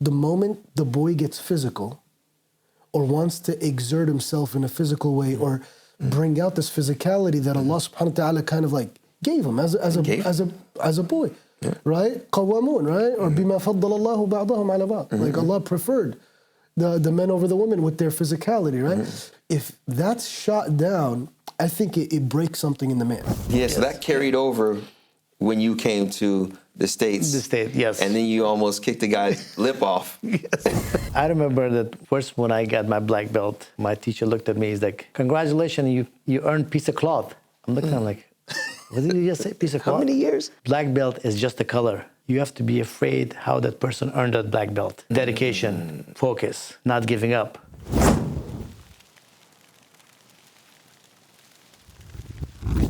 the moment the boy gets physical or wants to exert himself in a physical way or bring out this physicality that Allah subhanahu wa ta'ala kind of like gave him as a boy, right? قوامون, right? Or بما فضل الله بعضهم على بعض. Like Allah preferred the men over the women with their physicality, right? If that's shot down, I think it breaks something in the man. Yes, so that carried over when you came to the States. The States, yes. And then you almost kicked the guy's lip off. Yes. I remember that first when I got my black belt, my teacher looked at me, he's like, congratulations, you earned piece of cloth. I'm looking at him like, what did you just say, piece of cloth? How many years? Black belt is just a color. You have to be afraid how that person earned that black belt. Dedication, focus, not giving up.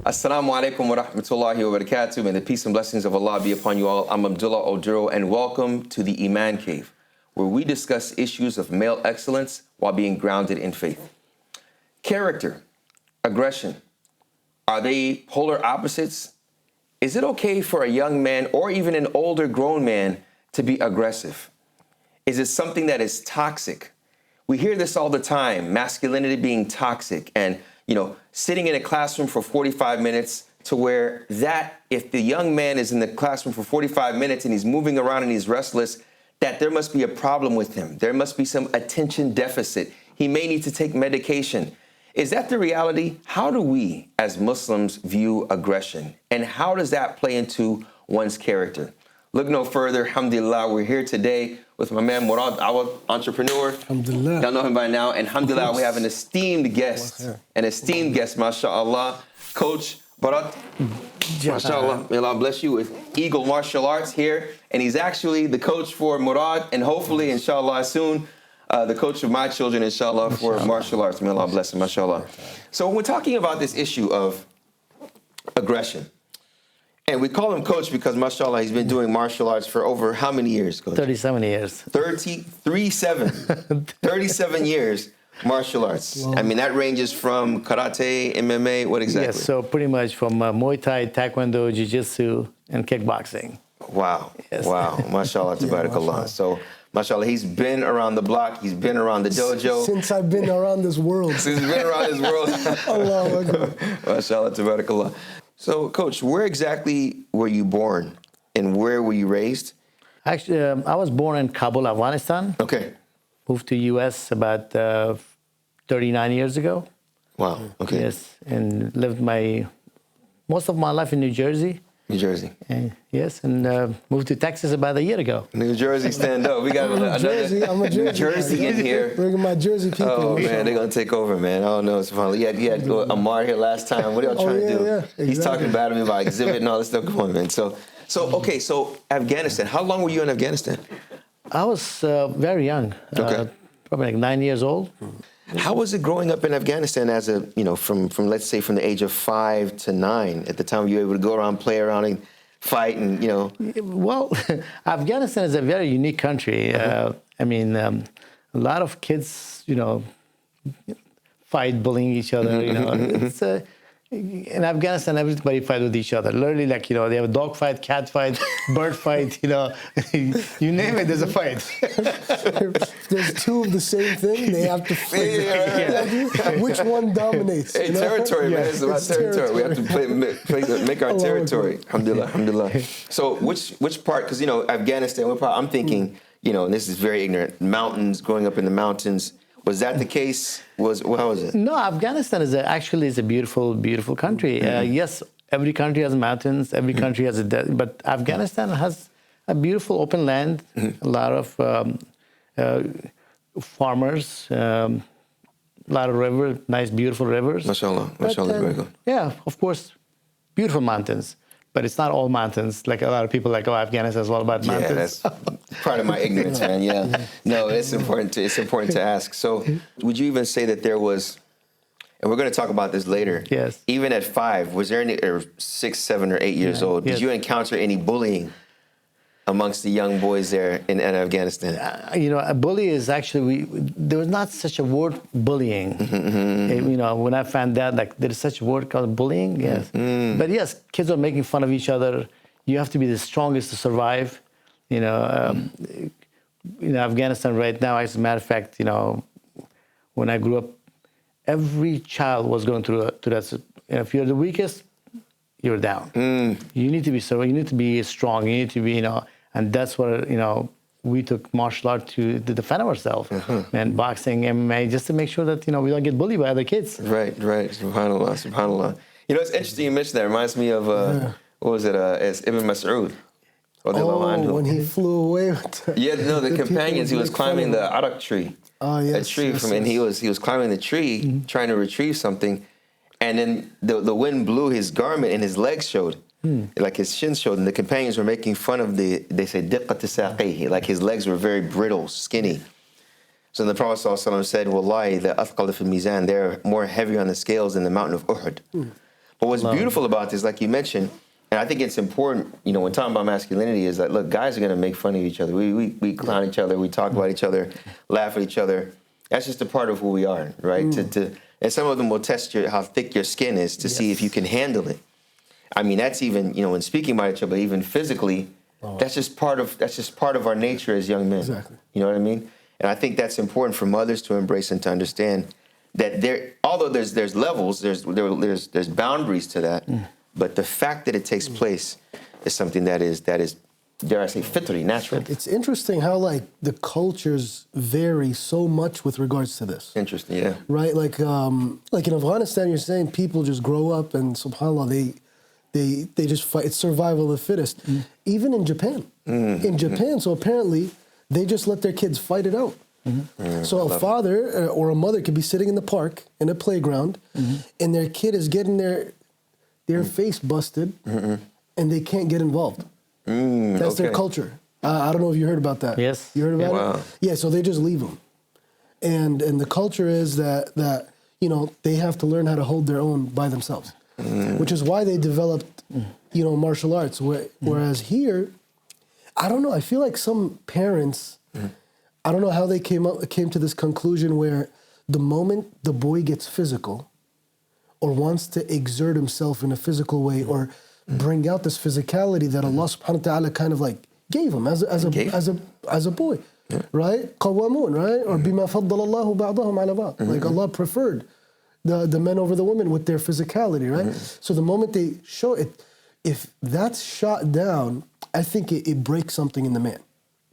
Assalamu alaikum wa rahmatullahi wa barakatuh. May the peace and blessings of Allah be upon you all. I'm Abdullah Oduro, and welcome to the Iman Cave, where we discuss issues of male excellence while being grounded in faith. Character, aggression, are they polar opposites? Is it okay for a young man or even an older grown man to be aggressive? Is it something that is toxic? We hear this all the time, masculinity being toxic, and sitting in a classroom for 45 minutes to where that, if the young man is in the classroom for 45 minutes and he's moving around and he's restless, that there must be a problem with him. There must be some attention deficit. He may need to take medication. Is that the reality? How do we as Muslims view aggression? And how does that play into one's character? Look no further. Alhamdulillah, we're here today with my man Murad Awad, entrepreneur. Alhamdulillah. Y'all know him by now. And alhamdulillah, we have an esteemed guest, mashallah, Coach Bharat. Mashallah, may Allah bless you, with Eagle Martial Arts here. And he's actually the coach for Murad, and hopefully, inshallah, soon, the coach of my children, inshallah, for martial arts. May Allah bless him, mashallah. So we're talking about this issue of aggression. And we call him coach because, mashallah, he's been doing martial arts for over how many years, Coach? 37 years. 37 years martial arts. Wow. I mean, that ranges from karate, MMA, what exactly? Yes, so pretty much from Muay Thai, Taekwondo, Jiu-Jitsu, and kickboxing. Wow. Yes. Wow. Mashallah, tabarakallah. So, mashallah, he's been around the block. He's been around the dojo. Since I've been around this world. Since he's been around this world. Allahu Akbar. Mashallah, tabarakallah. So, Coach, where exactly were you born and where were you raised? Actually, I was born in Kabul, Afghanistan. Okay. Moved to U.S. about 39 years ago. Wow. Okay. Yes, and lived most of my life in New Jersey. New Jersey. Yes, and moved to Texas about a year ago. New Jersey, stand up. We got I'm a Jersey New Jersey in here. Bringing my Jersey people. Oh, man, they're going to take over, man. I don't know. It's funny. You had Amar here last time. What are y'all trying to do? Yeah, exactly. He's talking bad to me about exhibit and all this stuff. Come on, man. So Afghanistan. How long were you in Afghanistan? I was very young. Okay. Probably like 9 years old. How was it growing up in Afghanistan as from let's say from the age of 5 to 9? At the time, you were able to go around, play around, and fight, and Well, Afghanistan is a very unique country. I mean, a lot of kids, fight, bullying each other. It's in Afghanistan, everybody fight with each other. Literally, like they have a dog fight, cat fight, bird fight. You name it, there's a fight. If there's two of the same thing, they have to fight. Which one dominates? Hey, territory, man. It's about territory. We have to make our territory. Alhamdulillah, alhamdulillah. So which part? Because Afghanistan. What part? I'm thinking. And this is very ignorant. Mountains, growing up in the mountains. Was that the case? How was it? No, Afghanistan is actually a beautiful, beautiful country. Yes, every country has mountains. Every country has a desert. But Afghanistan has a beautiful open land. A lot of farmers. A lot of rivers, nice, beautiful rivers. Mashallah, mashallah, very good. Yeah, of course, beautiful mountains. But it's not all mountains. Like a lot of people Afghanistan is all about mountains. Yeah, that's part of my ignorance, man. Yeah. No, it's important to ask. So would you even say that there was, and we're going to talk about this later. Yes. Even at 5, was there any, or 6, 7, or 8 years old, did you encounter any bullying amongst the young boys there in Afghanistan? A bully is actually, there was not such a word, bullying. When I found out, there is such a word called bullying, yes. But yes, kids are making fun of each other. You have to be the strongest to survive. Afghanistan right now, as a matter of fact, when I grew up, every child was going through that. If you're the weakest, you're down. You need to be so. You need to be strong. You need to be, and that's what we took martial art to defend ourselves, and boxing, MMA, just to make sure that we don't get bullied by other kids. Right. Subhanallah, subhanallah. It's interesting you mentioned that. It reminds me of what was it? It's Ibn Mas'ud. When he flew away with the companions. He was climbing the arak tree. Oh yes. A tree and he was climbing the tree trying to retrieve something, and then the wind blew his garment and his legs showed. Like his shins showed, and the companions were making fun of they say diqqat saqayhi, like his legs were very brittle, skinny. So the Prophet ﷺ said, Wallahi, the athqal fil mizan, they're more heavy on the scales than the mountain of Uhud. But what's beautiful about this, like you mentioned, and I think it's important, when talking about masculinity, is that, look, guys are going to make fun of each other. We clown each other, we talk about each other, laugh at each other. That's just a part of who we are, right? And some of them will test how thick your skin is to see if you can handle it. I mean, that's even, when speaking about each other, even physically, that's just part of our nature as young men. Exactly. You know what I mean? And I think that's important for mothers to embrace and to understand that although there's levels, there's boundaries to that, but the fact that it takes place is something that is, dare I say, fitri, natural. It's interesting how the cultures vary so much with regards to this. Interesting, yeah. Right, like in Afghanistan, you're saying people just grow up and subhanAllah, they just fight. It's survival of the fittest. Even in Japan. In Japan, so apparently they just let their kids fight it out. So a father or a mother could be sitting in the park, in a playground, and their kid is getting their face busted, and they can't get involved. That's their culture. I don't know if you heard about that. Yes. You heard about it? Yeah, so they just leave them. And the culture is that they have to learn how to hold their own by themselves. Which is why they developed, martial arts. Whereas here, I don't know. I feel like some parents, I don't know how they came to this conclusion where the moment the boy gets physical, or wants to exert himself in a physical way, or bring out this physicality that Allah Subhanahu wa Taala kind of gave him as a boy, right? Qawamun, right? Or bima faddala Allahu ba'dahum ala ba'd. Like Allah preferred the men over the women with their physicality, right? So the moment they show it, if that's shot down, I think it breaks something in the man.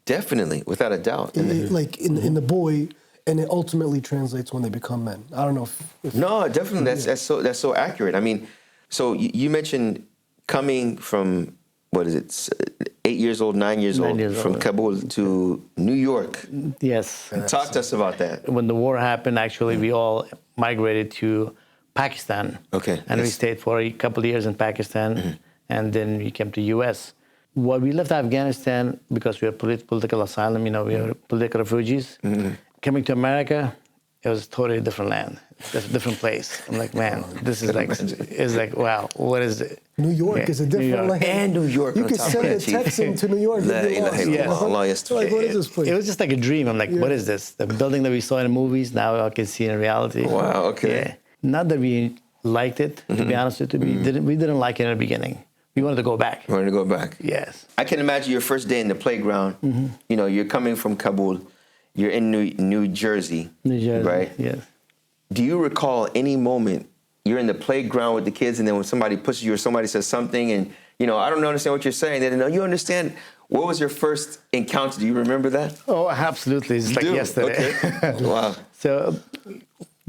Definitely, without a doubt. In the boy, and it ultimately translates when they become men. I don't know if No, definitely, that's so accurate. I mean, so you mentioned coming from, 8 years old, 9 years old, from Kabul to New York. Yes. Talk to us about that. When the war happened, actually, we all migrated to Pakistan. Okay. And we stayed for a couple of years in Pakistan, and then we came to U.S. Well, we left Afghanistan because we were political asylum, we were political refugees. Coming to America, it was a totally different land. It's a different place. I'm like, man, this is wow, what is it? New York is a different land. And New York. You could send a Texan to New York. What is this place? It was just like a dream. I'm like, what is this? The building that we saw in the movies, now I can see in reality. Wow, okay. Yeah. Not that we liked it, to be honest with you. We didn't like it in the beginning. We wanted to go back. Wanted to go back. Yes. I can imagine your first day in the playground. You're coming from Kabul. You're in New Jersey. Right? Yes. Do you recall any moment you're in the playground with the kids, and then when somebody pushes you or somebody says something, and I don't understand what you're saying, they know you understand? What was your first encounter? Do you remember that? Oh, absolutely. It's like yesterday. Okay. Wow. So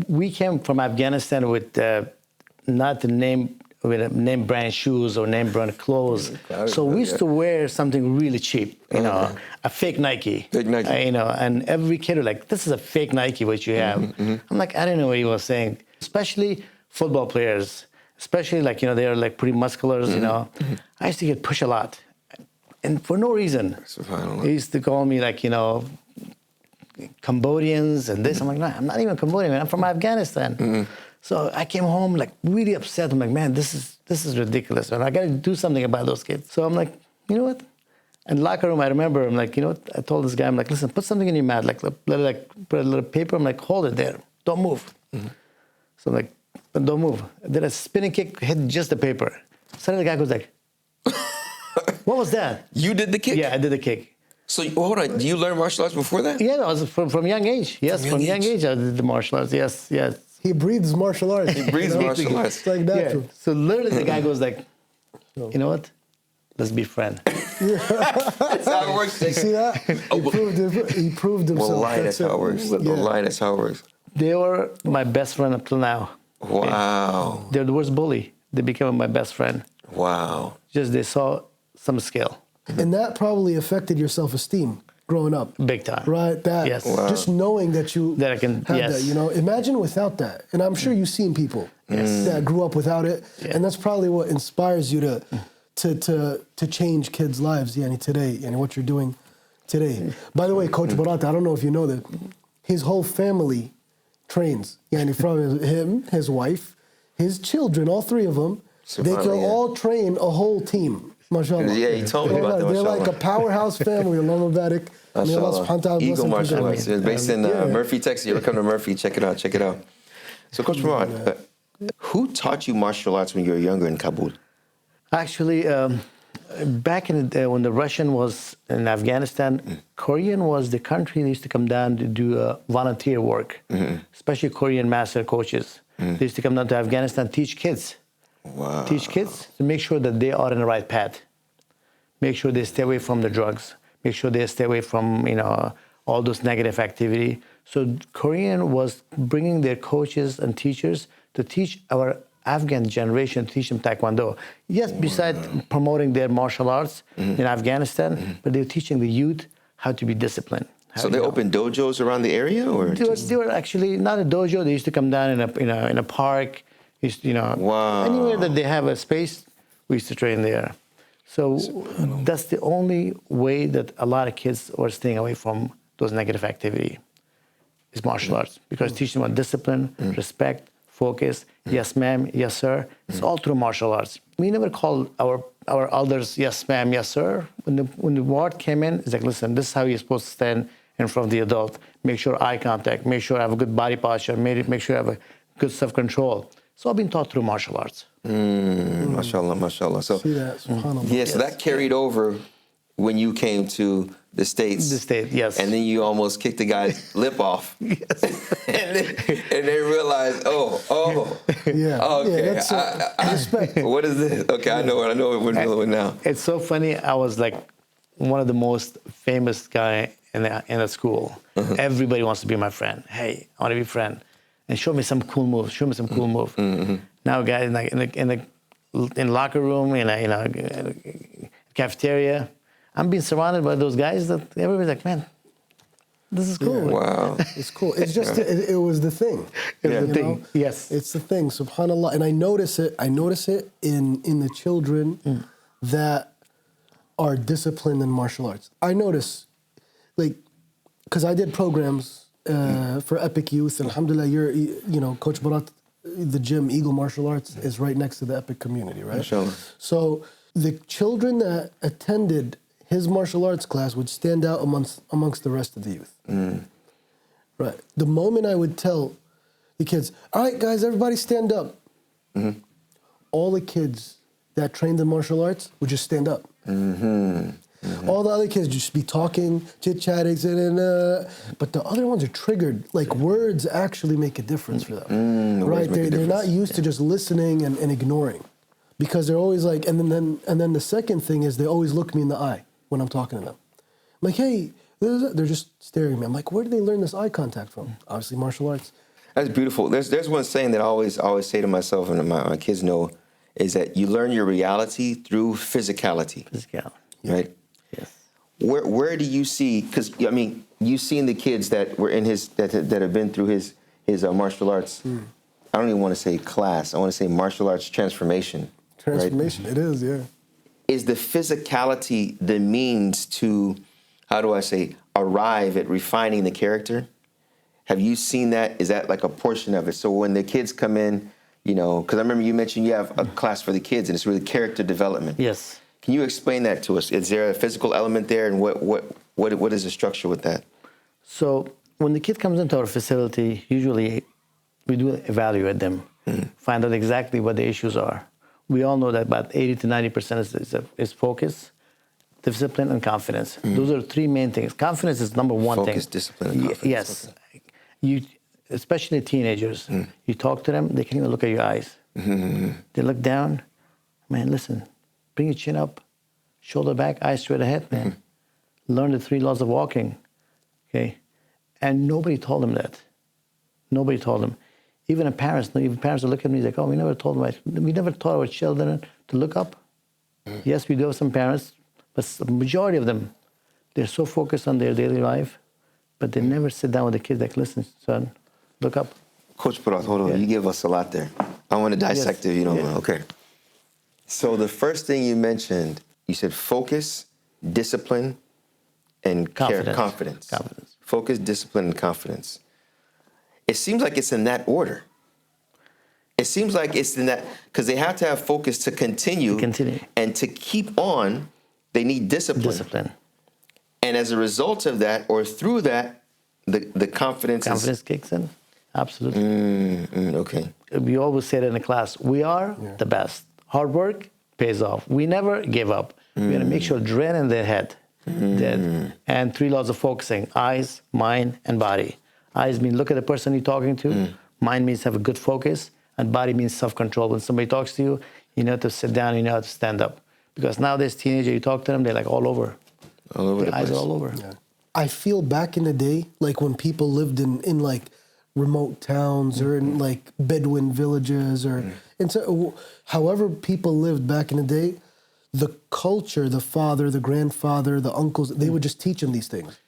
we came from Afghanistan with not the name brand shoes or name brand clothes. So we used to wear something really cheap, a fake Nike. Fake Nike. And every kid was like, this is a fake Nike, what you have. I'm like, I didn't know what he was saying. Especially football players, especially they are pretty musculars, I used to get pushed a lot. And for no reason. SubhanAllah. They used to call me Cambodians and this. I'm like, no, I'm not even Cambodian, man. I'm from Afghanistan. So I came home really upset. I'm like, man, this is ridiculous, man. I got to do something about those kids. So I'm like, you know what? In the locker room, I remember, I'm like, you know what? I told this guy, I'm like, listen, put something in your mouth, put a little paper. I'm like, hold it there. Don't move. So I'm like, don't move. I did a spinning kick, hit just the paper. Suddenly the guy goes like, what was that? You did the kick? Yeah, I did the kick. So hold on, do you learn martial arts before that? Yeah, I was from young age. Yes, from young age I did the martial arts. Yes, yes. He breathes martial arts. He breathes martial arts. It's like Yeah. natural. So literally the guy goes like, you know what? Let's be friends. That's how it works. You see that? He proved himself. Wallahi, that's how it works. Wallahi, that's how it works. They were my best friend up till now. Wow. They're the worst bully. They became my best friend. Wow. Just they saw some skill. And that probably affected your self-esteem growing up. Big time. Right? That. Yes. Wow. Just knowing that you That I can- had yes. that, you know. Imagine without that. And I'm sure you've seen people that grew up without it. Yeah. And that's probably what inspires you to change kids' lives, yani, today, and what you're doing today. By the way, Coach Barat, I don't know if you know that his whole family trains. Yani, from him, his wife, his children, all three of them, they can Subhanallah, yeah. all train a whole team. MashaAllah. Yeah, he told me about that, They're like mashallah. a powerhouse family. Allah Mubarak. May Allah subhanahu wa ta'ala bless Eagle and martial preserve arts. them. It's based in Yeah. Murphy, Texas. You ever come to Murphy? Check it out. Check it out. So, Coach Marwan, who taught you martial arts when you were younger in Kabul? Actually, back in the day when the Russian was in Afghanistan, Korean was the country that used to come down to do volunteer work, especially Korean master coaches. They used to come down to Afghanistan, teach kids. Wow. Teach kids to make sure that they are in the right path. Make sure they stay away from the drugs. Make sure they stay away from all those negative activity. So Korean was bringing their coaches and teachers to teach our Afghan generation, teach them Taekwondo. Yes, besides promoting their martial arts in Afghanistan, but they're teaching the youth how to be disciplined. So they opened dojos around the area, or They were actually not a dojo. They used to come down in a park. Used to, Wow. anywhere that they have a space, we used to train there. So that's the only way that a lot of kids are staying away from those negative activity is martial arts, because teaching them about discipline, respect, focus, yes ma'am, yes sir. It's all through martial arts. We never called our elders yes ma'am, yes sir. When the word came in, it's like, listen, this is how you're supposed to stand in front of the adult. Make sure eye contact, make sure I have a good body posture, make sure I have a good self-control. So I've been taught through martial arts. mashallah, mashallah. So See that? SubhanAllah. yeah, so that carried over when you came to the States. The state, yes. And then you almost kicked the guy's lip off. Yes. and they realized, oh, Yeah. okay. Yeah, that's respect. What is this? Okay, I know what we're dealing with now. It's so funny. I was like one of the most famous guy in the school. Everybody wants to be my friend. Hey, I want to be a friend, and show me some cool moves. Show me some cool move. Now, guys, in locker room, in a cafeteria, I'm being surrounded by those guys that everybody's like, man, this is cool. Wow. It's cool. It's just it was the thing. It's the You thing. know? Yes. It's the thing. SubhanAllah. And I notice it in the children that are disciplined in martial arts. I notice, like, because I did programs for Epic Youth, and alhamdulillah, Coach Barat, the gym, Eagle Martial Arts, is right next to the Epic community, right? Mashallah. So the children that attended his martial arts class would stand out amongst the rest of the youth. Right. The moment I would tell the kids, all right, guys, everybody stand up. All the kids that trained in martial arts would just stand up. All the other kids just be talking, chit-chatting, but the other ones are triggered. Like, words actually make a difference for them. Right? They're not used to just listening and ignoring. Because they're always like, and then the second thing is they always look me in the eye when I'm talking to them. I'm like, hey, they're just staring at me. I'm like, where do they learn this eye contact from? Obviously, martial arts. That's beautiful. There's one saying that I always say to myself, and my kids know, is that you learn your reality through physicality. Physicality. Right? Yes. Where do you see? Because I mean, you've seen the kids that were in his that have been through his martial arts. I don't even want to say class. I want to say martial arts transformation. Transformation, right? It is, yeah. Is the physicality the means to, how do I say, arrive at refining the character? Have you seen that? Is that like a portion of it? So when the kids come in, because I remember you mentioned you have a class for the kids, and it's really character development. Yes. Can you explain that to us? Is there a physical element there, and what is the structure with that? So when the kid comes into our facility, usually we do evaluate them, find out exactly what the issues are. We all know that about 80 to 90% is focus, discipline, and confidence. Those are three main things. Confidence is number one thing. Focus, discipline, and confidence. Yes. You, especially teenagers, you talk to them, they can even look at your eyes. They look down. Man, listen, bring your chin up, shoulder back, eyes straight ahead, man. Learn the 3 laws of walking, okay? And nobody told them that. Nobody told them. Even parents will look at me like, oh, we never taught our children to look up. Yes, we do have some parents, but the majority of them, they're so focused on their daily life, but they never sit down with the kids like, listen, son, look up. Coach Paras, hold on. Yeah. You give us a lot there. I want to dissect it, you know. Yeah. Okay. So the first thing you mentioned, you said focus, discipline, and confidence. Confidence. Focus, discipline, and confidence. It seems like it's in that order. It seems like it's in that, because they have to have focus to continue. And to keep on, they need discipline. And as a result of that, or through that, the confidence kicks in. Absolutely. Okay. We always say it in the class, we are the best. Hard work pays off. We never give up. We got to make sure drain in their head. And 3 laws of focusing: eyes, mind, and body. Eyes mean look at the person you're talking to. Mind means have a good focus. And body means self-control. When somebody talks to you, you know how to sit down, you know how to stand up. Because nowadays, teenager, you talk to them, they're like all over. All over the eyes place. are all over. Yeah. I feel back in the day, like when people lived in like remote towns or in like Bedouin villages or and so, however people lived back in the day, the culture, the father, the grandfather, the uncles, they would just teach them these things.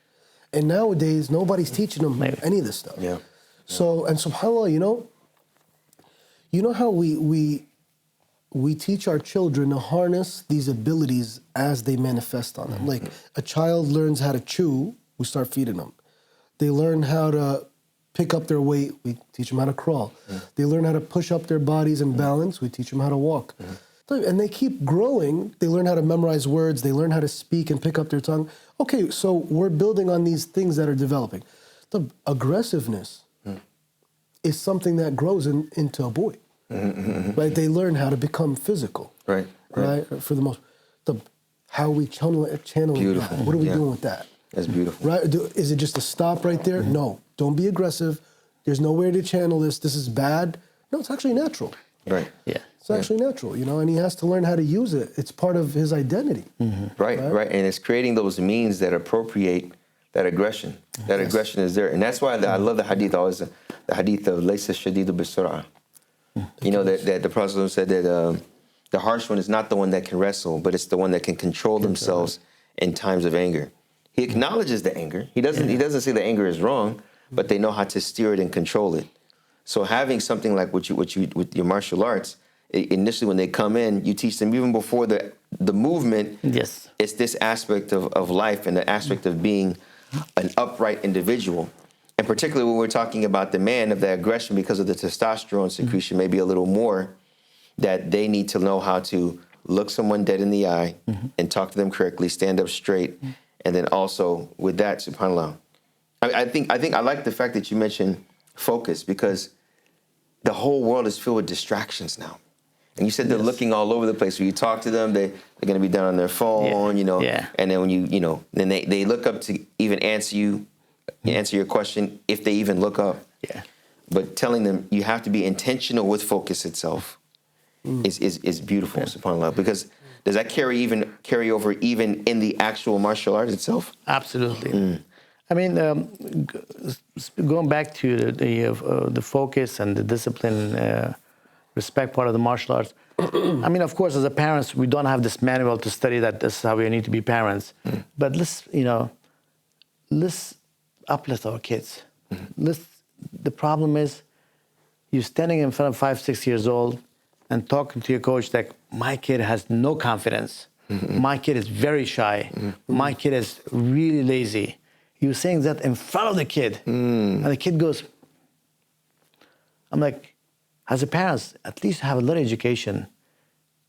And nowadays, nobody's teaching them any of this stuff. Yeah. So, and subhanAllah, you know how we teach our children to harness these abilities as they manifest on them. Like a child learns how to chew, we start feeding them. They learn how to pick up their weight, we teach them how to crawl. They learn how to push up their bodies and balance, we teach them how to walk. And they keep growing, they learn how to memorize words, they learn how to speak and pick up their tongue. Okay, so we're building on these things that are developing. The aggressiveness is something that grows into a boy. Right? They learn how to become physical. Right? For the most, how we channel it. Beautiful. What are we doing with that? That's beautiful. Right? Is it just a stop right there? No. Don't be aggressive. There's no way to channel this. This is bad. No, it's actually natural. Right. Yeah. It's actually natural, and he has to learn how to use it. It's part of his identity. Right. And it's creating those means that appropriate that aggression. That aggression is there. And that's why I love the hadith always, the hadith of Laysa Shadidu Bisura. That the Prophet said that the harsh one is not the one that can wrestle, but it's the one that can control themselves in times of anger. He acknowledges the anger. He doesn't say the anger is wrong, but they know how to steer it and control it. So having something like what you with your martial arts, initially when they come in, you teach them even before the movement. Yes. It's this aspect of life and the aspect of being an upright individual. And particularly when we're talking about the man, of the aggression because of the testosterone secretion, maybe a little more, that they need to know how to look someone dead in the eye and talk to them correctly, stand up straight, and then also with that, subhanAllah. I think I like the fact that you mentioned focus, because the whole world is filled with distractions now. And you said they're looking all over the place. When you talk to them, they're going to be down on their phone, and then when then they look up to even answer your question, if they even look up. Yeah. But telling them you have to be intentional with focus itself is beautiful, subhanAllah. Because does that carry over even in the actual martial art itself? Absolutely. I mean, going back to the focus and the discipline, respect part of the martial arts. I mean, of course, as a parents, we don't have this manual to study that this is how we need to be parents. But let's uplift our kids. The problem is, you're standing in front of 5, 6 years old and talking to your coach like, my kid has no confidence. My kid is very shy. My kid is really lazy. You're saying that in front of the kid. And the kid goes, I'm like, as a parent, at least have a little education.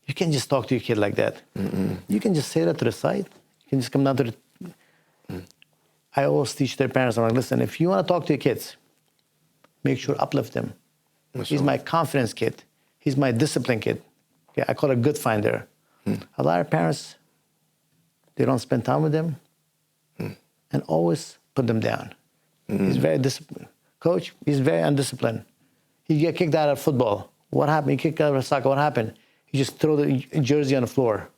You can't just talk to your kid like that. You can just say that to the side. You can just come down to the... I always teach their parents, I'm like, listen, if you want to talk to your kids, make sure uplift him. He's my confidence kid. He's my discipline kid. Okay, I call it good finder. A lot of parents They don't spend time with them. And always put them down. He's very disciplined. Coach, he's very undisciplined. He get kicked out of football. What happened? He kicked out of soccer. What happened? He just threw the jersey on the floor.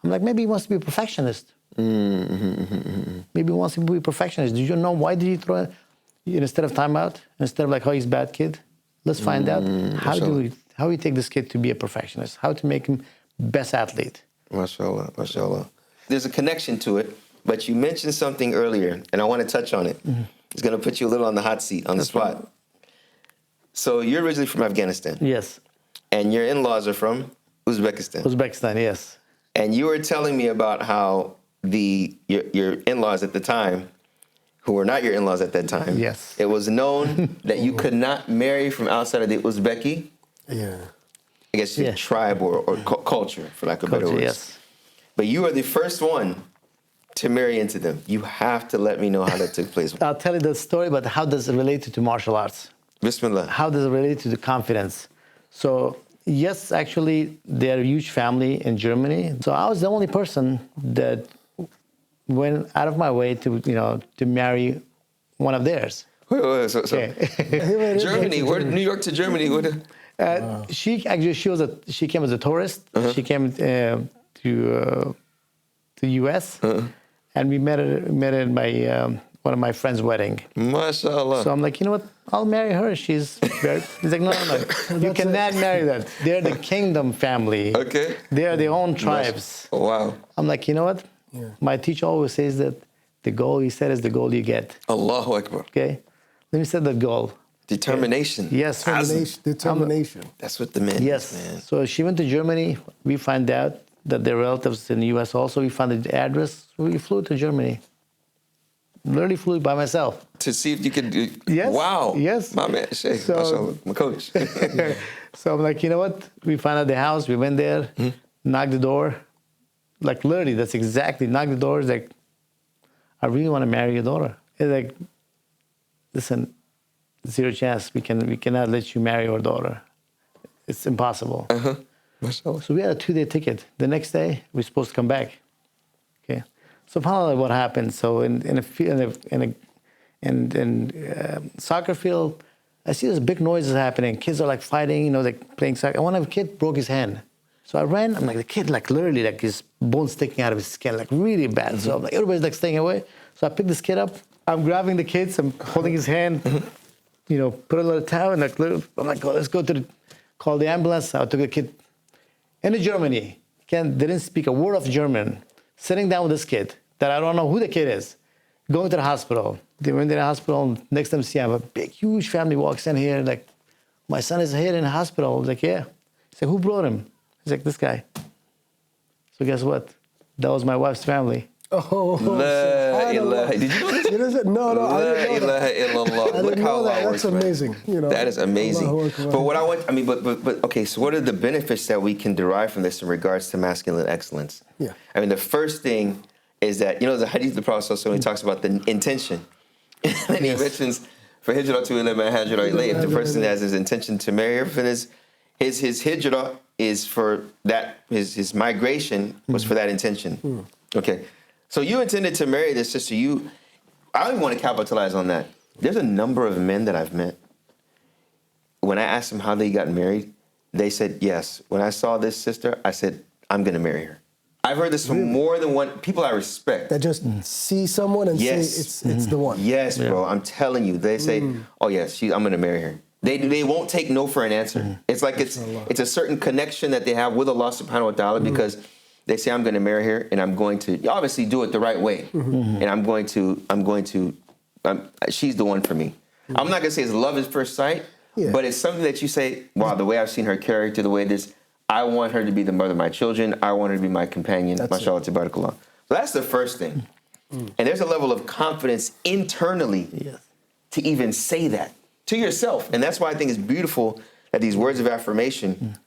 I'm like, maybe he wants to be a perfectionist. Maybe he wants to be a perfectionist. Did you know why did he throw it? Instead of timeout, instead of like, oh, he's a bad kid? Let's find out how we take this kid to be a perfectionist, how to make him best athlete. MashaAllah, MashaAllah. There's a connection to it, but you mentioned something earlier, and I want to touch on it. It's going to put you a little on the hot seat, on the spot. Right. So you're originally from Afghanistan. Yes. And your in-laws are from Uzbekistan. Uzbekistan, yes. And you were telling me about how your in-laws at the time, who were not your in-laws at that time, Yes. it was known that you could not marry from outside of the Uzbeki, Yeah. I guess, tribe or culture, for lack of better words. Yes. But you are the first one to marry into them. You have to let me know how that took place. I'll tell you the story, but how does it relate to martial arts? Bismillah. How does it relate to the confidence? So, yes, actually, they're a huge family in Germany. So I was the only person that went out of my way to marry one of theirs. Wait, so Germany, New York to Germany. She came as a tourist. She came to the U.S. And we met at my one of my friends' wedding. MashaAllah. So I'm like, you know what? I'll marry her. He's like, no. You cannot marry that. They're the kingdom family. Okay. They are their own tribes. Wow. I'm like, you know what? Yeah. My teacher always says that the goal he set is the goal you get. Allahu Akbar. Okay? Let me set that goal. Determination. Yes. Determination. That's what the man Yes. is, man. So she went to Germany. We find out that their relatives in the U.S. also. We found the address. We flew to Germany. Literally flew by myself. To see if you could do. Yes. Wow. Yes. My man, Sheikh. So- MashaAllah, my coach. So I'm like, you know what? We found out the house. We went there, knocked the door. Like literally, that's exactly, knocked the door. It's like, I really want to marry your daughter. It's like, listen, zero chance. We cannot let you marry our daughter. It's impossible. MashaAllah. So we had a 2-day ticket. The next day, we're supposed to come back. Okay. So finally, what happened? So in soccer field, I see this big noises happening. Kids are like fighting, like playing soccer. One of the kid broke his hand. So I ran. I'm like, the kid, like literally, like his bone sticking out of his skin, like really bad. So I'm like, everybody's like staying away. So I pick this kid up. I'm grabbing the kids. I'm holding his hand. Put a little towel and I'm like, let's go call the ambulance. I took the kid into Germany. Didn't speak a word of German. Sitting down with this kid that I don't know who the kid is. Going to the hospital. They went to the hospital. Next time see, I have a big, huge family walks in here. Like, my son is here in the hospital. I was like, yeah. He's like, who brought him? He's like, this guy. So guess what? That was my wife's family. Oh, La ilaha. Did you know this? You know that? No, I La didn't know that. ilaha illallah. I Look didn't how know that. Allah That's works, man. amazing. That is amazing. Allahu Akbar. But what I want, but okay, so what are the benefits that we can derive from this in regards to masculine excellence? Yeah. I mean, the first thing is that, the hadith of the Prophet when he talks about the intention. And he mentions, for hijrah to ilayhi ma hajara ilayhi, if the person has his intention to marry her, his hijrah is for that, his migration was for that intention. Okay. So you intended to marry this sister. I don't even want to capitalize on that. There's a number of men that I've met. When I asked them how they got married, they said, yes. When I saw this sister, I said, I'm going to marry her. I've heard this from more than one people I respect. That just see someone and Yes. say it's the one. Yes, bro. I'm telling you. They say, oh, yes, I'm going to marry her. They won't take no for an answer. It's like it's a certain connection that they have with Allah subhanahu wa ta'ala because they say, I'm going to marry her and I'm going to obviously do it the right way. And she's the one for me. I'm not going to say it's love at first sight, but it's something that you say, wow, the way I've seen her character, the way this, I want her to be the mother of my children. I want her to be my companion. MashaAllah, tabarakallah. So that's the first thing. And there's a level of confidence internally to even say that to yourself. And that's why I think it's beautiful that these words of affirmation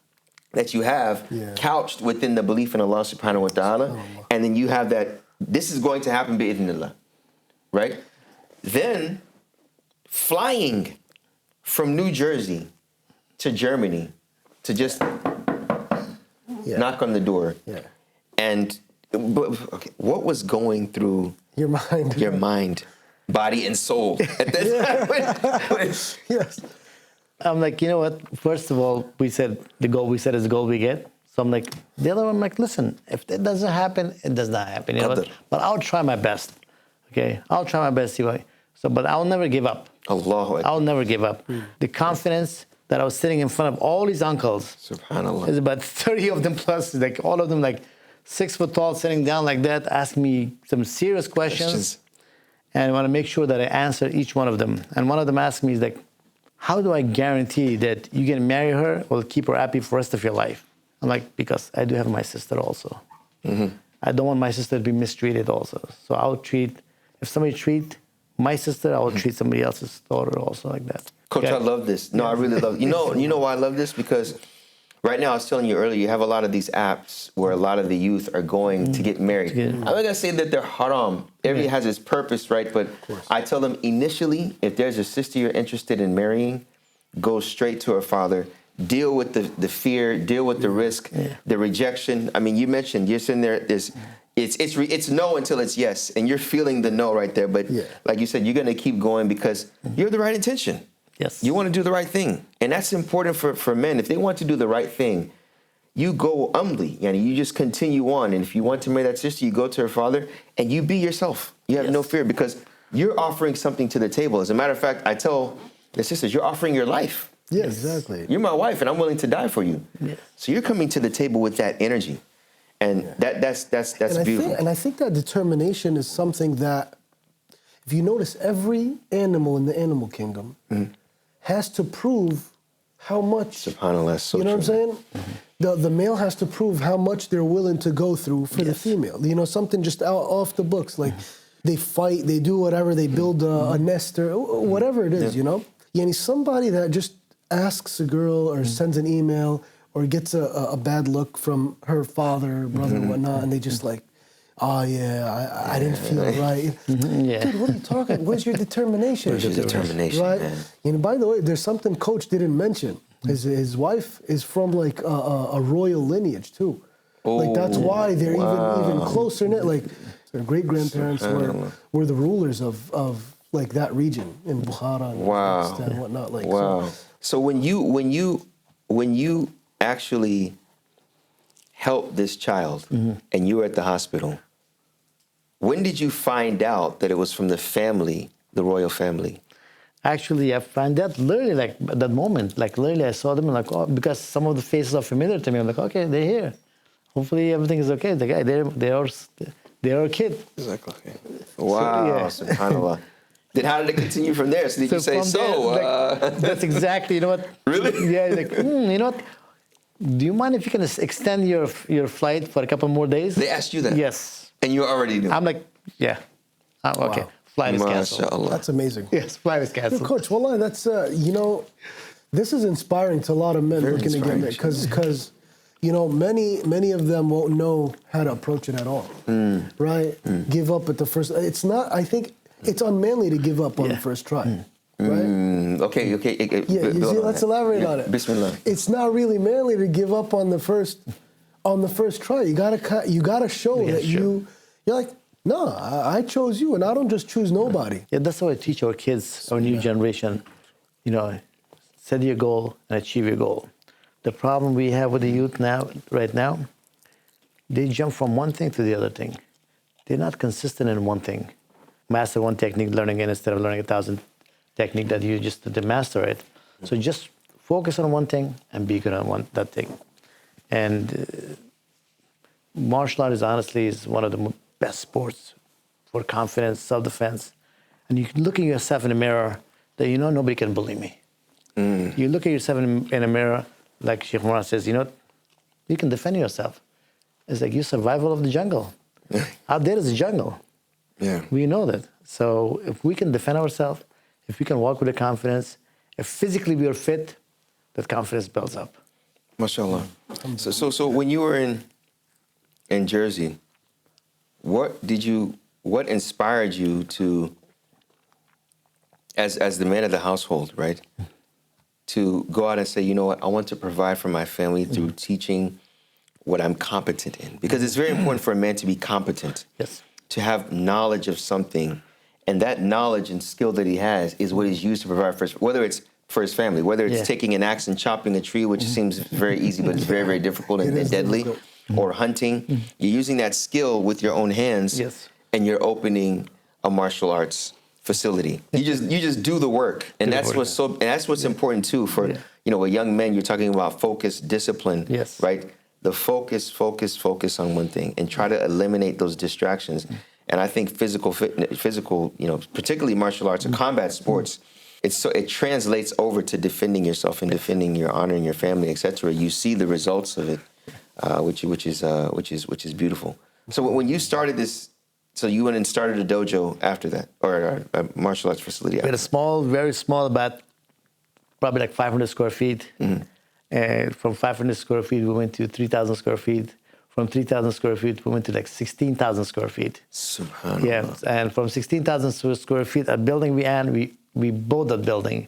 that you have couched within the belief in Allah subhanahu wa ta'ala. And then you have that, this is going to happen bi'idhnillah, right? Then flying from New Jersey to Germany to just knock on the door. Yeah. And But, okay, what was going through Your mind. your mind, body, and soul at that time? Yes. I'm like, you know what? First of all, we said the goal we set is the goal we get. So I'm like, the other one, I'm like, listen, if it doesn't happen, it does not happen. You know what? Qadr. But I'll try my best. Okay? I'll try my best. See what. So, but I'll never give up. Allahu Akbar. I'll never give up. The confidence that I was sitting in front of all these uncles. Subhanallah. There's about 30 of them plus, like all of them, like 6 foot tall, sitting down like that, asking me some serious questions. And I want to make sure that I answer each one of them. And one of them asked me, is like, how do I guarantee that you can marry her or keep her happy for the rest of your life? I'm like, because I do have my sister also. I don't want my sister to be mistreated also. So I'll treat, if somebody treat my sister, I will treat somebody else's daughter also like that. Coach, I love this. No, I really love it. You know why I love this? Because right now, I was telling you earlier, you have a lot of these apps where a lot of the youth are going to get married. I'm not going to say that they're haram. Everybody has its purpose, right? But I tell them initially, if there's a sister you're interested in marrying, go straight to her father. Deal with the fear, deal with the risk, the rejection. I mean, you mentioned, you're sitting there, it's no until it's yes. And you're feeling the no right there. But like you said, you're going to keep going because you have the right intention. Yes. You want to do the right thing. And that's important for men. If they want to do the right thing, you go humbly. You just continue on. And if you want to marry that sister, you go to her father and you be yourself. You have no fear because you're offering something to the table. As a matter of fact, I tell the sisters, you're offering your life. Yeah, exactly. You're my wife and I'm willing to die for you. Yes. So you're coming to the table with that energy. And that's beautiful. And I think that determination is something that, if you notice, every animal in the animal kingdom has to prove how much. SubhanAllah, so you know true. what I'm saying? The male has to prove how much they're willing to go through for the female. You know, something just off the books. Like they fight, they do whatever, they build a nest or whatever it is, you know? Yani somebody that just asks a girl or sends an email or gets a bad look from her father, brother, whatnot, and they just like, oh yeah, I didn't feel right. Dude, what are you talking? Where's your determination? Where's your determination, right? man? And by the way, there's something Coach didn't mention. His wife is from like a royal lineage too. Like that's why they're even closer knit. Like their great grandparents were the rulers of like that region in Bukhara and Pakistan and whatnot. Like So when you actually helped this child and you were at the hospital, when did you find out that it was from the family, the royal family? Actually, I found out literally like at that moment. Like literally, I saw them and like, oh, because some of the faces are familiar to me. I'm like, okay, they're here. Hopefully everything is okay. The guy, they're a kid. Exactly. Wow, SubhanAllah. Then how did it continue from there? So did you say, that's exactly, you know what? Really? Yeah, like, you know what? Do you mind if you can extend your flight for a couple more days? They asked you that? Yes. And you already knew? I'm like, yeah. Okay. Wow. Flight is canceled. MashaAllah. that's amazing. Yes, flight is canceled. Coach, wallah, that's you know, this is inspiring to a lot of men Very looking to get married because you know many of them won't know how to approach it at all, right? Give up at the first. It's not. I think it's unmanly to give up on the first try, right? Okay. Yeah, you see, let's elaborate on it. Bismillah. It's not really manly to give up on the first try. You gotta show that you're like, no, I chose you, and I don't just choose nobody. Yeah, that's how I teach our kids, our new generation. You know, set your goal and achieve your goal. The problem we have with the youth right now, they jump from one thing to the other thing. They're not consistent in one thing. Master one technique, learning it instead of learning 1,000 technique that you just to master it. So just focus on one thing and be good on that thing. And martial arts, honestly, is one of the best sports for confidence, self-defense. And you can look at yourself in the mirror that you know nobody can bully me. You look at yourself in a mirror, like Sheikh Moran says, you know, you can defend yourself. It's like your survival of the jungle. Out there is a jungle. Yeah. We know that. So if we can defend ourselves, if we can walk with the confidence, if physically we are fit, that confidence builds up. MashaAllah. So when you were in Jersey, what inspired you to, as the man of the household, right, to go out and say, you know what, I want to provide for my family through teaching. what I'm competent in. Because it's very important for a man to be competent. Yes. To have knowledge of something, and that knowledge and skill that he has is what he's used to provide for whether it's for his family, whether it's taking an axe and chopping a tree, which seems very easy, but it's very, very difficult and deadly, or hunting. You're using that skill with your own hands, and you're opening a martial arts facility. You just do the work, and that's what's important too for a young man. You're talking about focus, discipline, right? The focus on one thing, and try to eliminate those distractions. And I think physical, particularly martial arts or combat sports, it translates over to defending yourself and defending your honor and your family, etc. You see the results of it, which is beautiful. So when you started this, so you went and started a dojo after that, or a martial arts facility. We had a small, very small, about probably like 500 square feet. From 500 square feet, we went to 3,000 square feet. From 3,000 square feet, we went to like 16,000 square feet. Subhanallah. Yeah, and from 16,000 square feet, a building we bought that building.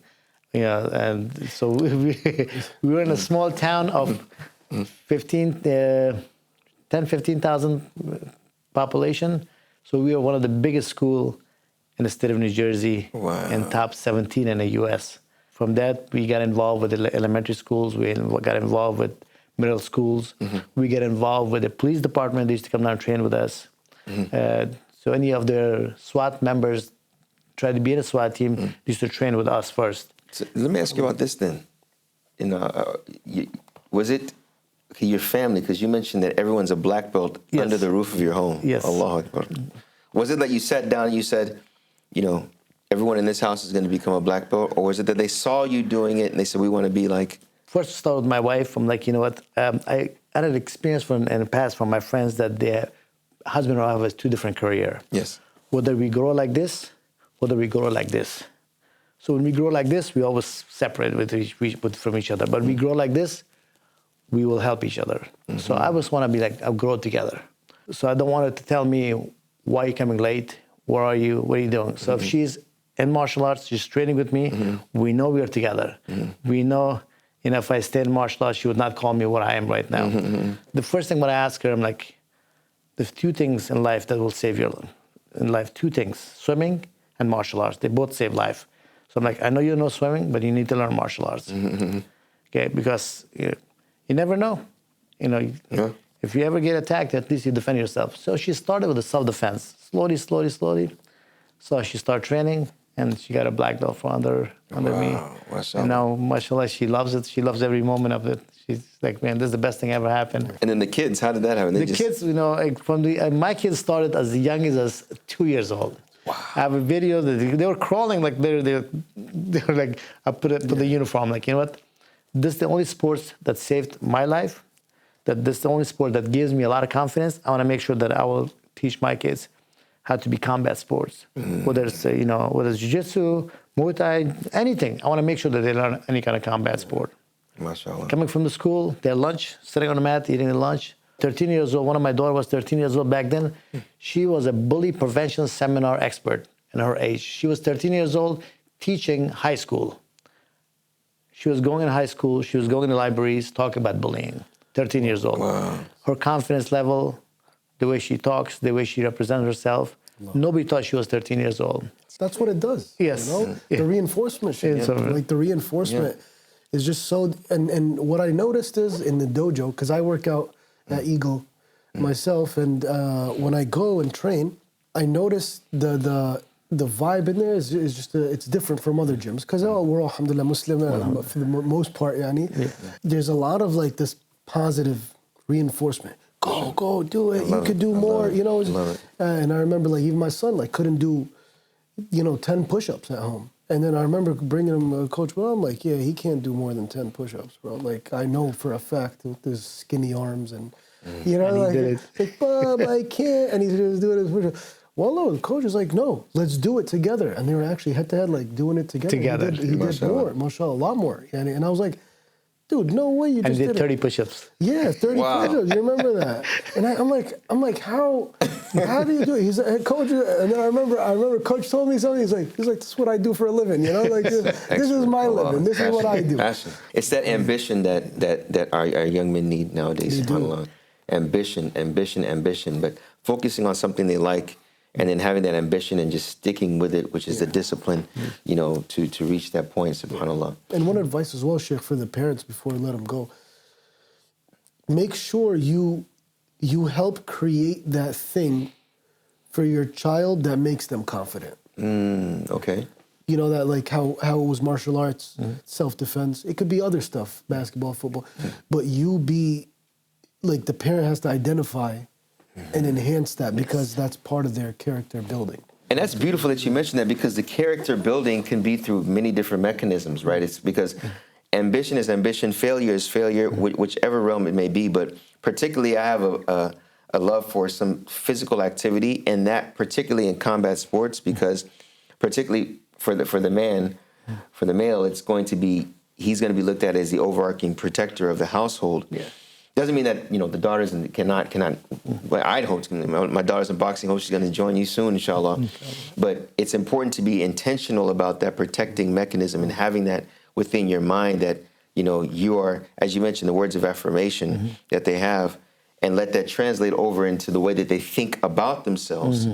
And so we were in a small town of 15,000 population. So we were one of the biggest school in the state of New Jersey, and top 17 in the U.S. From that, we got involved with the elementary schools. We got involved with middle schools. We get involved with the police department. They used to come down and train with us. So any of their SWAT members tried to be in a SWAT team, they used to train with us first. So let me ask you about this then. Was it your family? Because you mentioned that everyone's a black belt under the roof of your home. Yes. Allahu Akbar. Was it that you sat down and you said, everyone in this house is going to become a black belt? Or was it that they saw you doing it and they said, we want to be like... First, start with my wife. I'm like, you know what? I had an experience in the past from my friends that their husband or wife has two different careers. Yes. Whether we grow like this, whether we grow like this. So when we grow like this, we always separate from each other. But we grow like this, we will help each other. So I always want to be like, I'll grow together. So I don't want her to tell me, why are you coming late? Where are you? What are you doing? So if she's in martial arts, she's training with me, we know we are together. We know, if I stay in martial arts, she would not call me what I am right now. The first thing when I ask her, I'm like, there's two things in life that will save your life. In life, two things, swimming and martial arts. They both save life. So I'm like, I know you know swimming, but you need to learn martial arts. Okay, because you never know. If you ever get attacked, at least you defend yourself. So she started with the self-defense, slowly. So she started training, and she got a black belt under me. And now, mashallah, she loves it. She loves every moment of it. She's like, man, this is the best thing ever happened. And then the kids, how did that happen? Kids, my kids started as young as 2 years old. Wow. I have a video that they were crawling like they were like, I put the uniform, like, you know what? This is the only sport that saved my life. This is the only sport that gives me a lot of confidence. I want to make sure that I will teach my kids how to be combat sports, whether it's jiu-jitsu, Muay Thai, anything. I want to make sure that they learn any kind of combat sport. MashaAllah. Coming from the school, their lunch, sitting on the mat, eating the lunch. 13 years old, one of my daughters was 13 years old back then. She was a bully prevention seminar expert in her age. She was 13 years old teaching high school. She was going in high school, she was going to libraries, talking about bullying. 13 years old. Wow. Her confidence level, the way she talks, the way she represents herself, nobody thought she was 13 years old. That's what it does. Yes. The reinforcement shit. The reinforcement is just so... And what I noticed is in the dojo, because I work out at Eagle myself, and when I go and train, I notice the vibe in there is just it's different from other gyms, because we're all, alhamdulillah, Muslim for the most part. There's a lot of like this positive reinforcement. Go, do it. You could do more. And I remember like even my son like couldn't do 10 push-ups at home. And then I remember bringing him Coach Well, I'm like, yeah, he can't do more than 10 push-ups, bro. Like, I know for a fact with his skinny arms and, and he did it. Like, Bob, I can't. And he's just doing his push-ups. Well, no, the coach was like, no, let's do it together. And they were actually head-to-head, like, doing it together. He did more, mashallah, a lot more. And I was like, dude, no way you just did 30 push-ups. Yeah, 30 push-ups. You remember that? And I'm like, how do you do it? He's like, Coach, and then I remember Coach told me something. He's like, this is what I do for a living, Like this is my living. This is what I do. Passion. It's that ambition that our young men need nowadays. SubhanAllah. ambition, ambition, ambition, but focusing on something they like and then having that ambition and just sticking with it, which is the discipline, you know, to reach that point, subhanAllah. And one advice as well, Sheikh, for the parents before we let them go, make sure you help create that thing for your child that makes them confident. Okay. You know, that like how it was martial arts, self-defense. It could be other stuff, basketball, football. But you be, like the parent has to identify and enhance that because that's part of their character building. And that's beautiful that you mentioned that because the character building can be through many different mechanisms, right? It's because ambition is ambition, failure is failure, whichever realm it may be. But particularly I have a love for some physical activity, and that particularly in combat sports, because particularly for the male, it's going to be, he's going to be looked at as the overarching protector of the household. Yeah. Doesn't mean that, you know, the daughters cannot. Well, I'd hope my daughter's in boxing. Hope she's going to join you soon, inshallah. But it's important to be intentional about that protecting mechanism and having that within your mind that, you know, you are, as you mentioned, the words of affirmation that they have, and let that translate over into the way that they think about themselves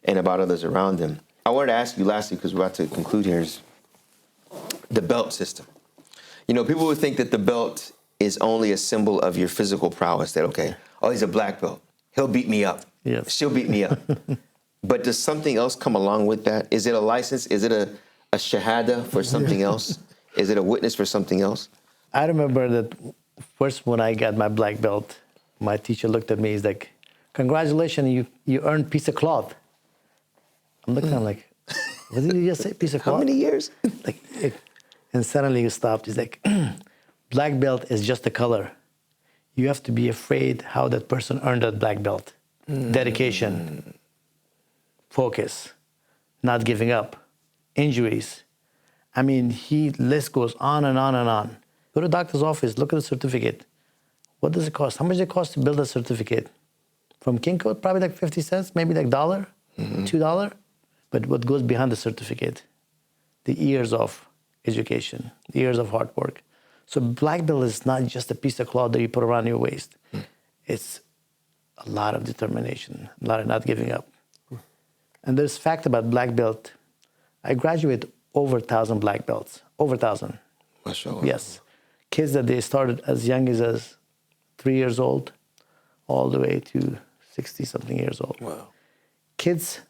and about others around them. I wanted to ask you lastly, because we're about to conclude here, is the belt system. You know, people would think that the belt is only a symbol of your physical prowess, that, okay, oh, he's a black belt. He'll beat me up. Yes. She'll beat me up. But does something else come along with that? Is it a license? Is it a shahada for something else? Is it a witness for something else? I remember that first when I got my black belt, my teacher looked at me, he's like, congratulations, you earned piece of cloth. I'm looking at him like, what did you just say, piece of cloth? How many years? And suddenly he stopped. He's like, black belt is just a color. You have to be afraid how that person earned that black belt. Dedication, focus, not giving up, injuries. I mean, list goes on and on and on. Go to the doctor's office, look at the certificate. What does it cost? How much does it cost to build a certificate? From Kinko, probably like 50 cents, maybe like $1, $2. But what goes behind the certificate? The years of education, the years of hard work. So black belt is not just a piece of cloth that you put around your waist. It's a lot of determination, a lot of not giving up. And there's fact about black belt. I graduated over 1,000 black belts, over 1,000. MashaAllah. Yes. Kids that they started as young as 3 years old, all the way to 60-something years old. Wow. Kids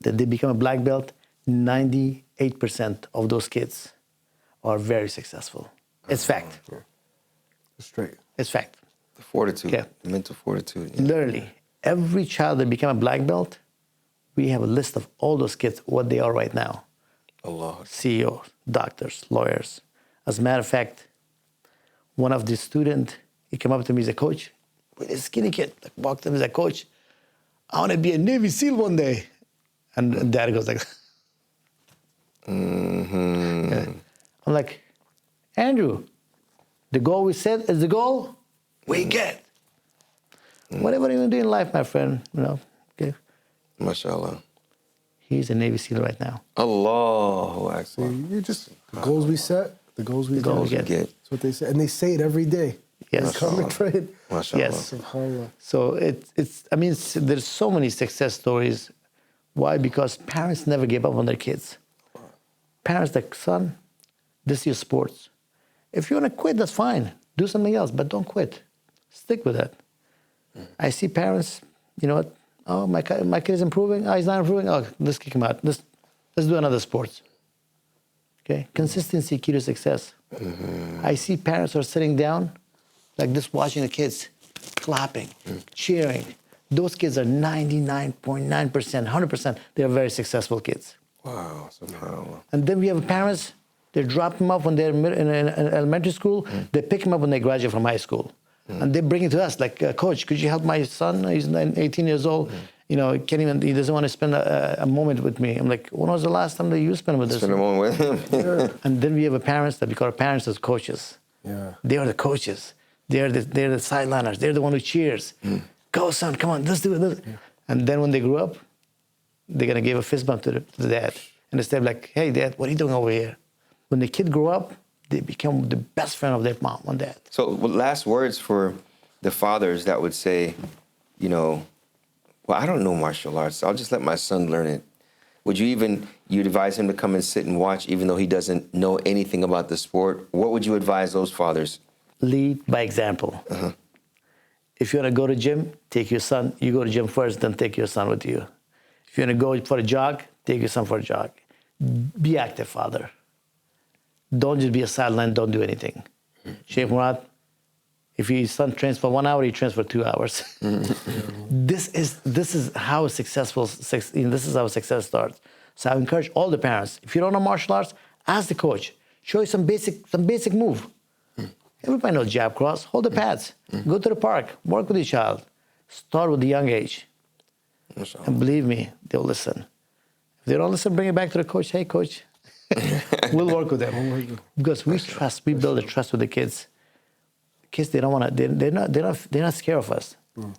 that they become a black belt, 98% of those kids are very successful. It's fact. Straight. It's fact. The fortitude, Yeah. the mental fortitude. Yeah. Literally, every child that became a black belt, we have a list of all those kids, what they are right now. Allah. CEOs, doctors, lawyers. As a matter of fact, one of the students, he came up to me as a coach, with a skinny kid, like walked up as a coach, I want to be a Navy SEAL one day. And dad goes like, Yeah. I'm like, Andrew, the goal we set is the goal we get. Whatever you want to do in life, my friend, you know, okay. MashaAllah. He's a Navy SEAL right now. Allahu Akbar. You just, the goals we set, the goals we goals get. we get. That's what they say. And they say it every day. Yes. They come and train. MashaAllah. Yes. SubhanAllah. So there's so many success stories. Why? Because parents never gave up on their kids. Parents like, son, this is your sports. If you want to quit, that's fine. Do something else, but don't quit. Stick with that. I see parents, you know what? Oh, my kid is improving. Oh, he's not improving. Oh, let's kick him out. Let's do another sport. Okay? Consistency, key to success. I see parents are sitting down like this, watching the kids, clapping, cheering. Those kids are 99.9%, 100%. They are very successful kids. Wow, subhanAllah. And then we have parents, they drop them off when they're in elementary school. They pick them up when they graduate from high school. And they bring it to us like, Coach, could you help my son? He's 18 years old. You know, he doesn't want to spend a moment with me. I'm like, when was the last time that you spent with us? Spend a moment with him. And then we have parents that we call parents as coaches. Yeah. They are the coaches. They're the sideliners. They're the one who cheers. Go, son, come on, let's do it. And then when they grow up, they're going to give a fist bump to the dad. And instead of like, hey, dad, what are you doing over here? When the kid grow up, they become the best friend of their mom and dad. So, last words for the fathers that would say, you know, well, I don't know martial arts. I'll just let my son learn it. Would you advise him to come and sit and watch even though he doesn't know anything about the sport? What would you advise those fathers? Lead by example. If you want to go to gym, take your son. You go to gym first, then take your son with you. If you want to go for a jog, take your son for a jog. Be active, father. Don't just be a sideline, don't do anything. Sheikh Murad, if your son trains for 1 hour, he trains for 2 hours. This is how this is how success starts. So I encourage all the parents, if you don't know martial arts, ask the coach. Show you some basic move. Everybody knows jab cross. Hold the pads. Go to the park. Work with your child. Start with a young age. And believe me, they'll listen. If they don't listen, bring it back to the coach. Hey, coach, we'll work with them. Because we build a trust with the kids. Kids, they don't want to. They're not scared of us.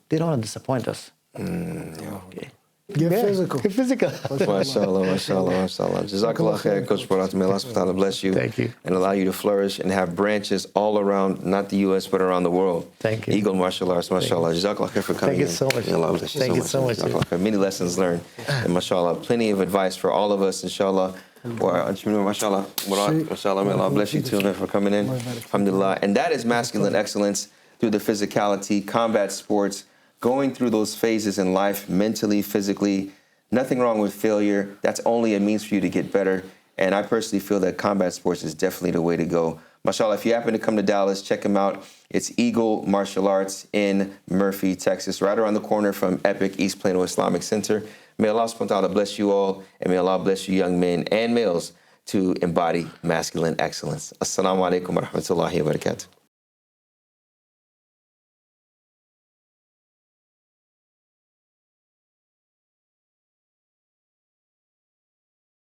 They don't want to disappoint us. Okay. Get physical. Get physical. MashaAllah, MashaAllah, MashaAllah. Jazakallah khair, Coach Barat. May Allah subhanahu wa ta'ala bless you. Thank you. And allow you to flourish and have branches all around, not the U.S., but around the world. Thank you. Eagle martial arts, MashaAllah. Jazakallah khair for coming in. Thank you so much. May Allah bless you Thank so you much. so much. Jazakallah khair. Many lessons learned. And MashaAllah, plenty of advice for all of us, inshallah. MashaAllah, Barat, MashaAllah. May Allah bless you too, man, for coming in. Alhamdulillah. And that is masculine excellence through the physicality, combat sports, going through those phases in life, mentally, physically. Nothing wrong with failure. That's only a means for you to get better. And I personally feel that combat sports is definitely the way to go. MashaAllah, if you happen to come to Dallas, check them out. It's Eagle Martial Arts in Murphy, Texas, right around the corner from Epic East Plano Islamic Center. May Allah subhanahu wa ta'ala bless you all, and may Allah bless you young men and males to embody masculine excellence. Assalamu alaikum wa rahmatullahi wa barakatuh.